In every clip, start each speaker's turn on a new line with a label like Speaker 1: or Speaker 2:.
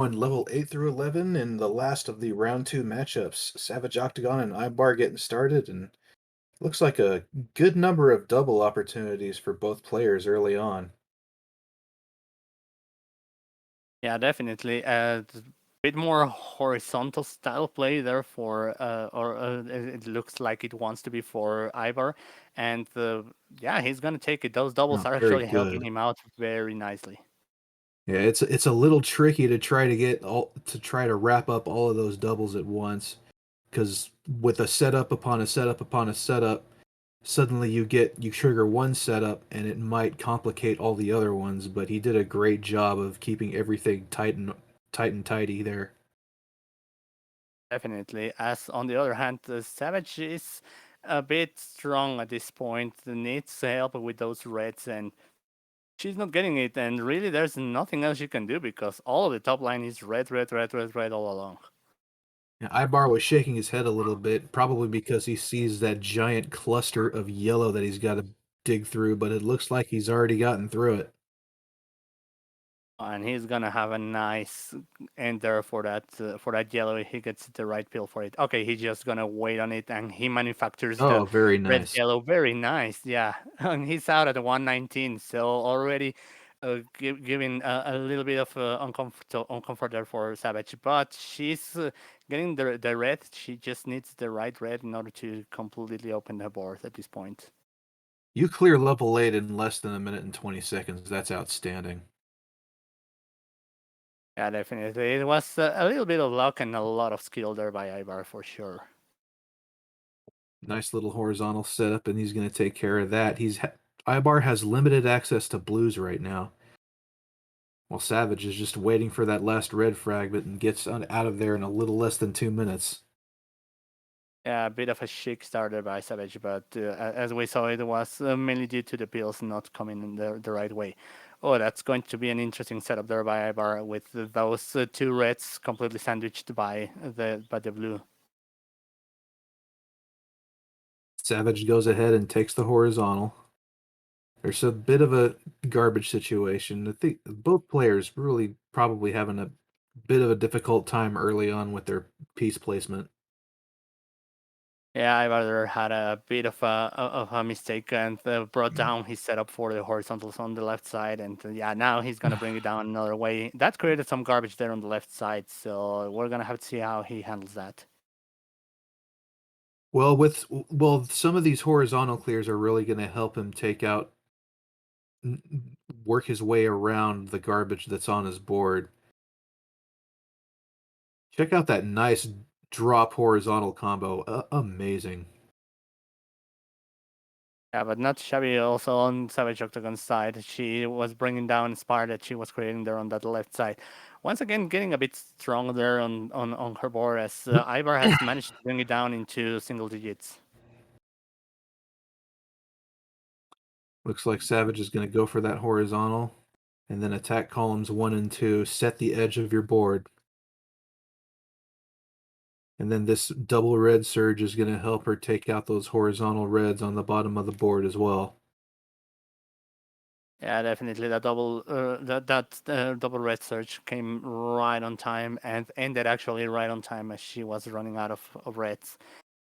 Speaker 1: On level 8 through 11 in the last of the round 2 matchups. Savage Octagon and Ibar getting started, and looks like a good number of double opportunities for both players early on.
Speaker 2: Yeah, definitely. A bit more horizontal style play there it looks like it wants to be for Ivar, and yeah, he's gonna take it. Those doubles
Speaker 1: Oh,
Speaker 2: are
Speaker 1: very
Speaker 2: actually helping
Speaker 1: good.
Speaker 2: him out very nicely.
Speaker 1: Yeah, it's a little tricky to try to get all to try to wrap up all of those doubles at once, because with a setup upon a setup upon a setup, suddenly you trigger one setup and it might complicate all the other ones, but he did a great job of keeping everything tight and tidy there.
Speaker 2: Definitely. As on the other hand, the Savage is a bit strong at this point. Needs help with those reds, and she's not getting it. And really, there's nothing else you can do because all of the top line is red, red, red, red, red all along.
Speaker 1: Yeah, Ibar was shaking his head a little bit, probably because he sees that giant cluster of yellow that he's got to dig through, but it looks like he's already gotten through it.
Speaker 2: And he's gonna have a nice end there for that yellow. If he gets the right pill for it. Okay, he's just gonna wait on it, and he manufactures the
Speaker 1: Oh, very
Speaker 2: red
Speaker 1: nice.
Speaker 2: yellow. Very nice, yeah. And he's out at 119, so already giving a little bit of uncomfort there for Savage. But she's getting the red. She just needs the right red in order to completely open the board at this point.
Speaker 1: You clear level 8 in less than a minute and 20 seconds. That's outstanding.
Speaker 2: Yeah, definitely. It was a little bit of luck and a lot of skill there by Ivar for sure.
Speaker 1: Nice little horizontal setup, and he's going to take care of that. Ibar has limited access to blues right now, while Savage is just waiting for that last red fragment and gets out of there in a little less than 2 minutes.
Speaker 2: Yeah, a bit of a chic starter by Savage, but as we saw, it was mainly due to the pills not coming in the right way. Oh, that's going to be an interesting setup there by Ibar with those two reds completely sandwiched by the blue.
Speaker 1: Savage goes ahead and takes the horizontal. There's a bit of a garbage situation. I think both players really probably having a bit of a difficult time early on with their piece placement.
Speaker 2: Yeah, Ivar had a bit of a mistake and brought down his setup for the horizontals on the left side, and yeah, now he's gonna bring it down another way. That created some garbage there on the left side, so we're gonna have to see how he handles that.
Speaker 1: Some of these horizontal clears are really going to help him work his way around the garbage that's on his board. Check out that nice drop horizontal combo. Amazing.
Speaker 2: Yeah, but not shabby. Also on Savage Octagon's side, she was bringing down Spire that she was creating there on that left side. Once again, getting a bit strong there on her board as Ivar has managed to bring it down into single digits.
Speaker 1: Looks like Savage is going to go for that horizontal and then attack columns 1 and 2, set the edge of your board. And then this double red surge is going to help her take out those horizontal reds on the bottom of the board as well.
Speaker 2: Yeah, definitely. Double red surge came right on time and ended actually right on time as she was running out of reds.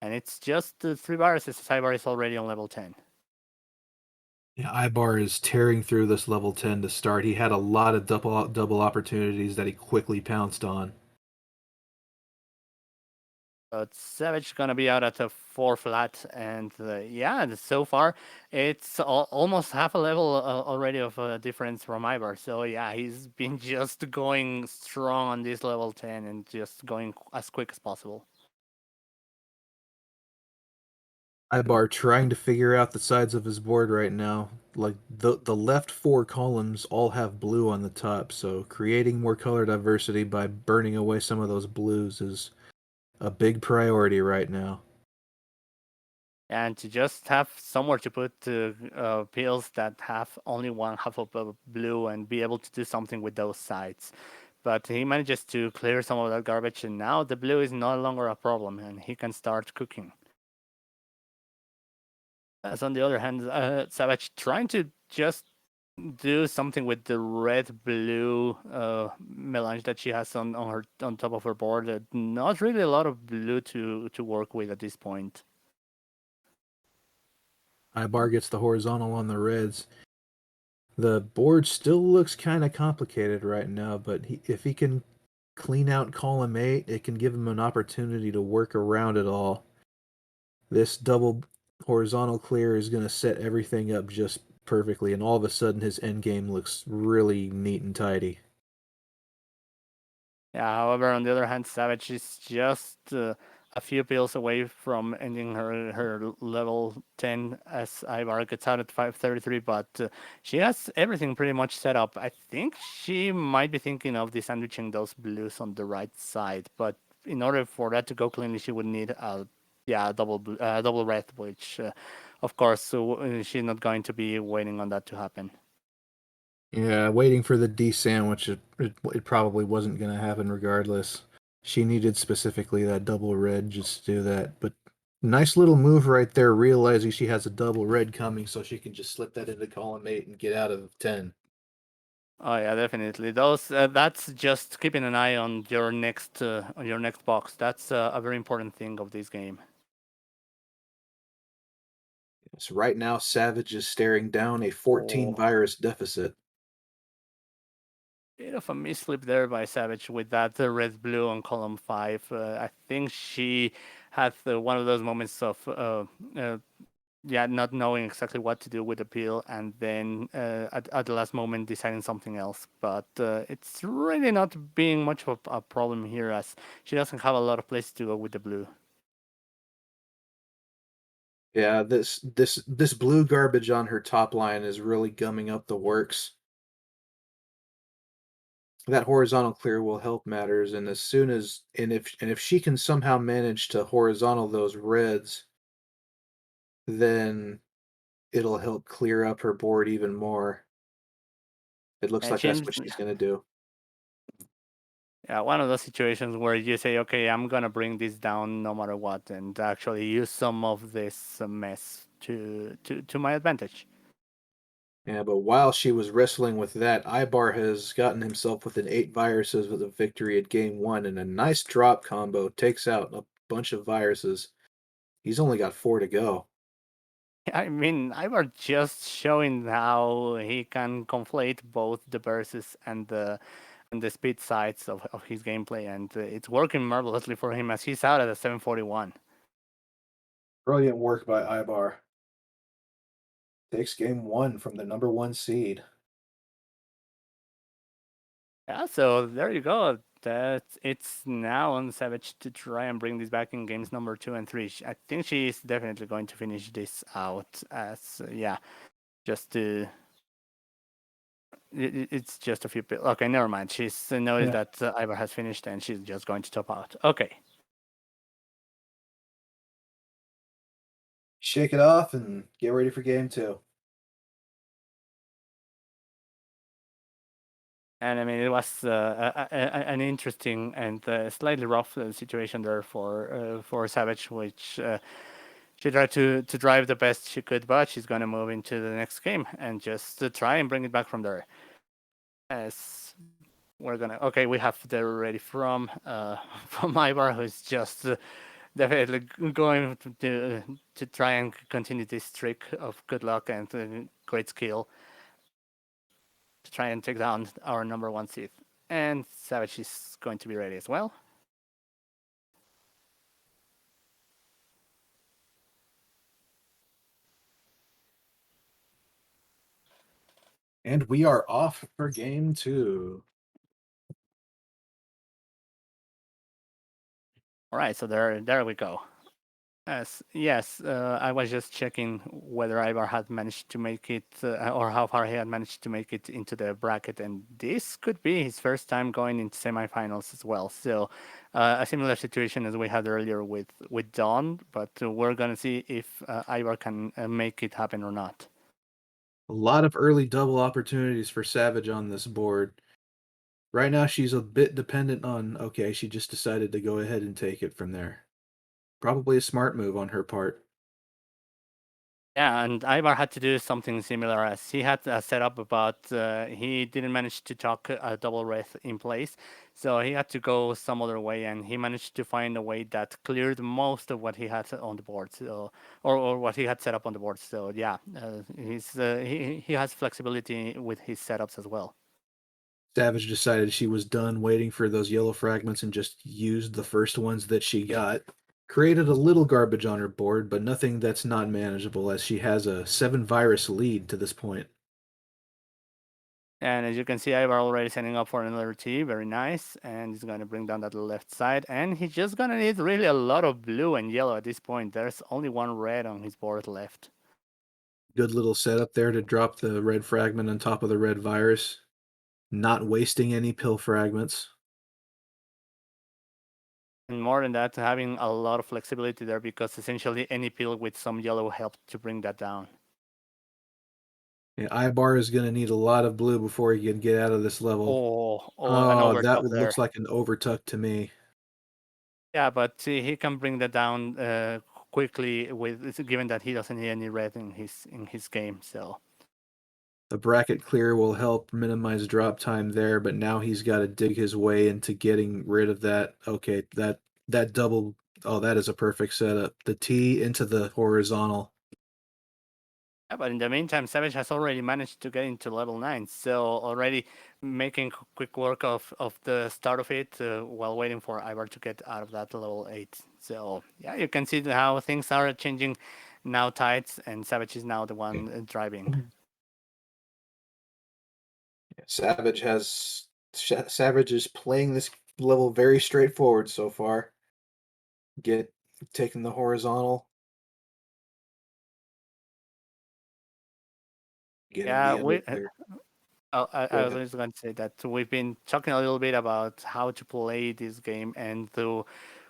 Speaker 2: And it's just 3 viruses. Cyber is already on level 10.
Speaker 1: Yeah, Ibar is tearing through this level 10 to start. He had a lot of double opportunities that he quickly pounced on.
Speaker 2: But Savage gonna be out at a 4 flat, and yeah, so far it's almost half a level already of a difference from Ivar. So yeah, he's been just going strong on this level 10 and just going as quick as possible.
Speaker 1: Ibar trying to figure out the sides of his board right now. Like the left four columns all have blue on the top, so creating more color diversity by burning away some of those blues is a big priority right now.
Speaker 2: And to just have somewhere to put pills that have only one half of blue and be able to do something with those sides. But he manages to clear some of that garbage, and now the blue is no longer a problem, and he can start cooking. As on the other hand, Savage trying to just do something with the red blue melange that she has on her on top of her board. Not really a lot of blue to work with at this point.
Speaker 1: Ibar gets the horizontal on the reds. The board still looks kind of complicated right now, but if he can clean out column 8, it can give him an opportunity to work around it all. This double horizontal clear is going to set everything up just perfectly, and all of a sudden his endgame looks really neat and tidy.
Speaker 2: Yeah, however, on the other hand, Savage is just a few pills away from ending her level 10 as Ivar gets out at 533, but she has everything pretty much set up. I think she might be thinking of the sandwiching those blues on the right side, but in order for that to go cleanly, she would need a double red, which of course she's not going to be waiting on that to happen.
Speaker 1: Yeah, waiting for the D sandwich, it probably wasn't going to happen regardless. She needed specifically that double red just to do that. But nice little move right there, realizing she has a double red coming so she can just slip that into column 8 and get out of 10.
Speaker 2: Oh yeah, definitely. Those that's just keeping an eye on your next box. That's a very important thing of this game.
Speaker 1: So right now, Savage is staring down a 14
Speaker 2: Oh,
Speaker 1: virus deficit.
Speaker 2: bit of a mislip there by Savage with that red blue on column 5. I think she had one of those moments of uh, yeah, not knowing exactly what to do with the peel, and then at the last moment deciding something else. But it's really not being much of a problem here, as she doesn't have a lot of places to go with the blue.
Speaker 1: Yeah, this blue garbage on her top line is really gumming up the works. That horizontal clear will help matters, and as soon as and if she can somehow manage to horizontal those reds, then it'll help clear up her board even more. It looks
Speaker 2: And
Speaker 1: like that's
Speaker 2: James,
Speaker 1: what she's gonna do.
Speaker 2: yeah, one of those situations where you say, okay, I'm gonna bring this down no matter what, and actually use some of this mess to my advantage.
Speaker 1: Yeah, but while she was wrestling with that, Ibar has gotten himself within 8 viruses with a victory at game 1, and a nice drop combo takes out a bunch of viruses. He's only got 4 to go.
Speaker 2: I mean, I was just showing how he can conflate both the versus and the speed sides of his gameplay, and it's working marvelously for him as he's out at a 741.
Speaker 1: Brilliant work by Ibar. Takes game 1 from the number 1 seed.
Speaker 2: Yeah, so there you go. That it's now on Savage to try and bring this back in games number 2 and 3. I think she is definitely going to finish this out as yeah, just to. It's just a few. Okay, never mind. She's noticed
Speaker 1: Yeah.
Speaker 2: that Ivar has finished and she's just going to top out. Okay.
Speaker 1: Shake it off and get ready for game 2.
Speaker 2: And I mean, it was an interesting and slightly rough situation there for Savage, which she tried to drive the best she could, but she's going to move into the next game and just try and bring it back from there. As we're gonna, okay, we have the ready from from Ivar, who's just definitely going to try and continue this streak of good luck and great skill to try and take down our number 1 seed. And Savage is going to be ready as well.
Speaker 1: And we are off for game 2.
Speaker 2: All right, so there we go. Yes, I was just checking whether Ivar had managed to make it, or how far he had managed to make it into the bracket, and this could be his first time going into semifinals as well. So, a similar situation as we had earlier with Dawn, but we're gonna see if Ivar can make it happen or not.
Speaker 1: A lot of early double opportunities for Savage on this board. Right now, she's a bit dependent on, okay, she just decided to go ahead and take it from there. Probably a smart move on her part.
Speaker 2: Yeah, and Ivar had to do something similar as he had a setup, but he didn't manage to tuck a double wraith in place. So he had to go some other way, and he managed to find a way that cleared most of what he had on the board, so, or what he had set up on the board. So yeah, he has flexibility with his setups as well.
Speaker 1: Savage decided she was done waiting for those yellow fragments and just used the first ones that she got. Created a little garbage on her board, but nothing that's not manageable as she has a 7 virus lead to this point.
Speaker 2: And as you can see, Ivar already setting up for another T. Very nice. And he's going to bring down that left side. And he's just going to need really a lot of blue and yellow at this point. There's only one red on his board left.
Speaker 1: Good little setup there to drop the red fragment on top of the red virus. Not wasting any pill fragments.
Speaker 2: And more than that, having a lot of flexibility there because essentially any pill with some yellow helped to bring that down.
Speaker 1: Yeah, Ibar is going to need a lot of blue before he can get out of this level.
Speaker 2: Oh, an
Speaker 1: Oh, that
Speaker 2: overtuck there.
Speaker 1: looks like an overtuck to me.
Speaker 2: Yeah, but he can bring that down quickly with given that he doesn't need any red in his game. So
Speaker 1: The bracket clear will help minimize drop time there, but now he's got to dig his way into getting rid of that. Okay, that double. Oh, that is a perfect setup. The T into the horizontal.
Speaker 2: yeah, but in the meantime, Savage has already managed to get into level 9, so already making quick work of the start of it while waiting for Ivar to get out of that level 8. So yeah, you can see how things are changing now tides, and Savage is now the one driving.
Speaker 1: Savage is playing this level very straightforward so far. Get taking the horizontal, getting
Speaker 2: Yeah,
Speaker 1: the
Speaker 2: we
Speaker 1: clear.
Speaker 2: Oh,
Speaker 1: Go
Speaker 2: I was
Speaker 1: ahead.
Speaker 2: just going to say that we've been talking a little bit about how to play this game, and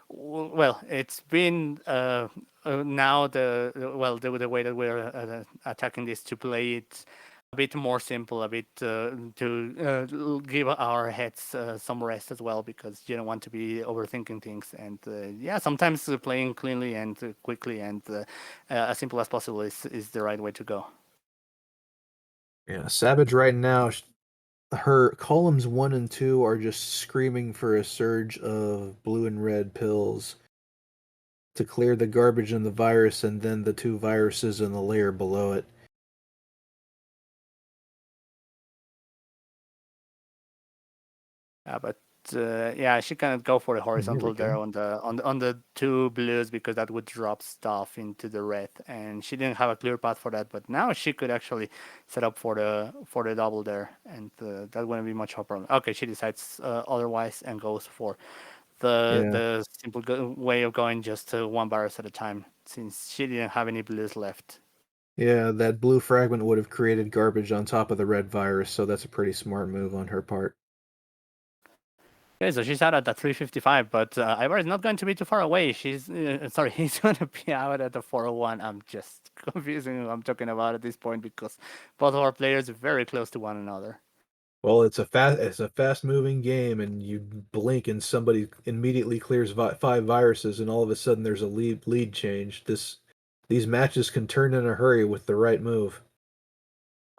Speaker 2: well, it's been now the way that we're attacking this to play it a bit more simple, a bit to give our heads some rest as well, because you don't want to be overthinking things. And yeah, sometimes playing cleanly and quickly and as simple as possible is the right way to go.
Speaker 1: Yeah, Savage right now, her columns 1 and 2 are just screaming for a surge of blue and red pills to clear the garbage and the virus, and then the 2 viruses in the layer below it.
Speaker 2: But yeah, she cannot go for the
Speaker 1: There we
Speaker 2: horizontal there
Speaker 1: go.
Speaker 2: on the two blues because that would drop stuff into the red, and she didn't have a clear path for that. But now she could actually set up for the double there, and that wouldn't be much of a problem. Okay, she decides otherwise and goes for
Speaker 1: Yeah.
Speaker 2: the simple way of going just one virus at a time, since she didn't have any blues left.
Speaker 1: Yeah, that blue fragment would have created garbage on top of the red virus, so that's a pretty smart move on her part.
Speaker 2: Okay, so she's out at the 355, but Ivar is not going to be too far away. Sorry, he's going to be out at the 401. I'm just confusing who I'm talking about at this point because both of our players are very close to one another.
Speaker 1: Well, it's a fast moving game, and you blink and somebody immediately clears 5 viruses, and all of a sudden there's a lead change. These matches can turn in a hurry with the right move.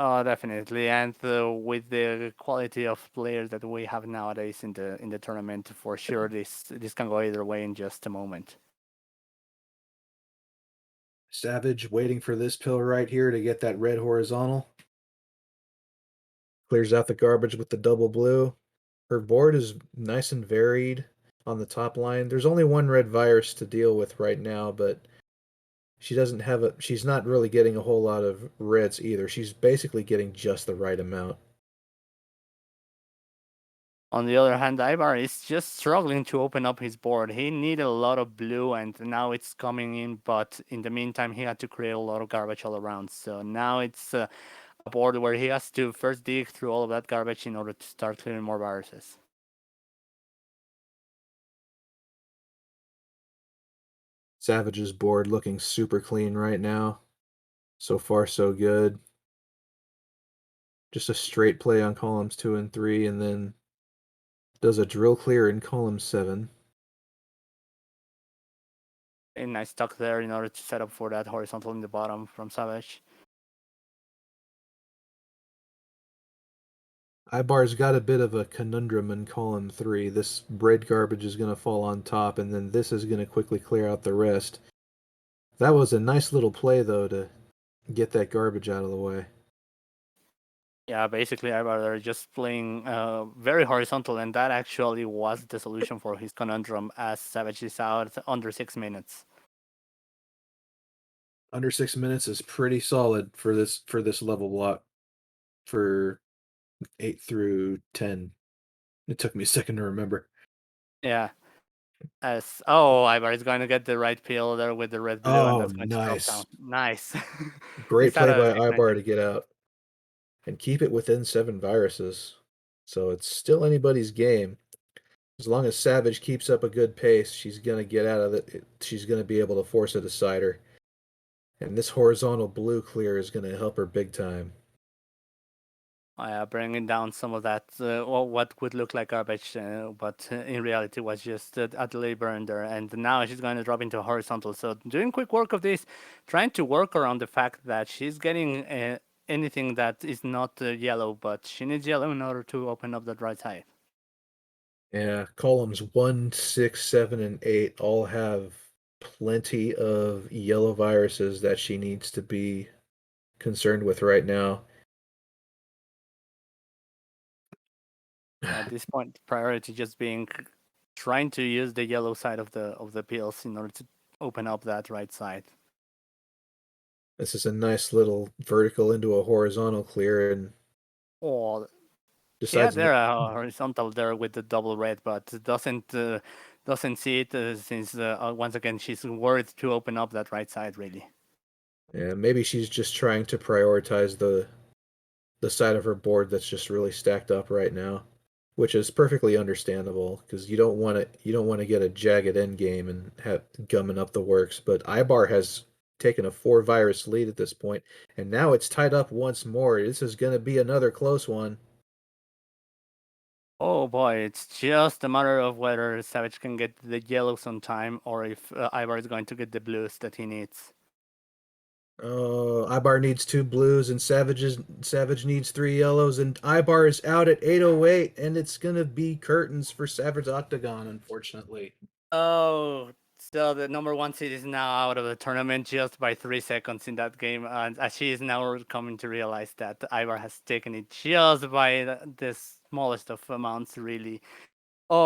Speaker 2: Oh, definitely, and with the quality of players that we have nowadays in the tournament, for sure, this can go either way in just a moment.
Speaker 1: Savage waiting for this pill right here to get that red horizontal. Clears out the garbage with the double blue. Her board is nice and varied on the top line. There's only one red virus to deal with right now, but she's not really getting a whole lot of reds either. She's basically getting just the right amount.
Speaker 2: On the other hand, Ivar is just struggling to open up his board. He needed a lot of blue, and now it's coming in. But in the meantime, he had to create a lot of garbage all around. So now it's a board where he has to first dig through all of that garbage in order to start clearing more viruses.
Speaker 1: Savage's board looking super clean right now. So far, so good. Just a straight play on columns 2 and 3, and then does a drill clear in column 7.
Speaker 2: A nice tuck there in order to set up for that horizontal in the bottom from Savage.
Speaker 1: Ibar's got a bit of a conundrum in column 3. This bread garbage is going to fall on top, and then this is going to quickly clear out the rest. That was a nice little play, though, to get that garbage out of the way.
Speaker 2: Yeah, basically, Ibar just playing very horizontal, and that actually was the solution for his conundrum as Savage is out under 6 minutes.
Speaker 1: Under 6 minutes is pretty solid for this level block for 8 through 10. It took me a second to remember.
Speaker 2: Yeah. Ibar is going to get the right peel there with the red blue, and
Speaker 1: Oh,
Speaker 2: that's going to drop down.
Speaker 1: nice.
Speaker 2: Nice.
Speaker 1: Great
Speaker 2: He's out
Speaker 1: play
Speaker 2: of
Speaker 1: by Ibar
Speaker 2: 619.
Speaker 1: to get out and keep it within 7 viruses. So it's still anybody's game. As long as Savage keeps up a good pace, she's going to get out of it. She's going to be able to force a decider. And this horizontal blue clear is going to help her big time.
Speaker 2: Bringing down some of that, what would look like garbage, but in reality was just a delay burn there. And now she's going to drop into horizontal. So doing quick work of this, trying to work around the fact that she's getting anything that is not yellow, but she needs yellow in order to open up that right side.
Speaker 1: Yeah, columns 1, 6, 7, and 8 all have plenty of yellow viruses that she needs to be concerned with right now.
Speaker 2: At this point, priority just being trying to use the yellow side of the pills in order to open up that right side.
Speaker 1: This is a nice little vertical into a horizontal clear and
Speaker 2: Or she had
Speaker 1: decides
Speaker 2: there a horizontal there with the double red, but doesn't see it since once again she's worried to open up that right side really.
Speaker 1: yeah, maybe she's just trying to prioritize the side of her board that's just really stacked up right now, which is perfectly understandable because you don't want to get a jagged end game and have gumming up the works. But Ibar has taken a 4 virus lead at this point, and now it's tied up once more. This is going to be another close one.
Speaker 2: Oh boy, it's just a matter of whether Savage can get the yellows on time or if Ivar is going to get the blues that he needs.
Speaker 1: Oh, Ibar needs 2 blues and Savage needs 3 yellows, and Ibar is out at 8:08, and it's gonna be curtains for Savage Octagon, unfortunately.
Speaker 2: Oh, so the number one seed is now out of the tournament just by 3 seconds in that game, and she is now coming to realize that Ivar has taken it just by the smallest of amounts, really.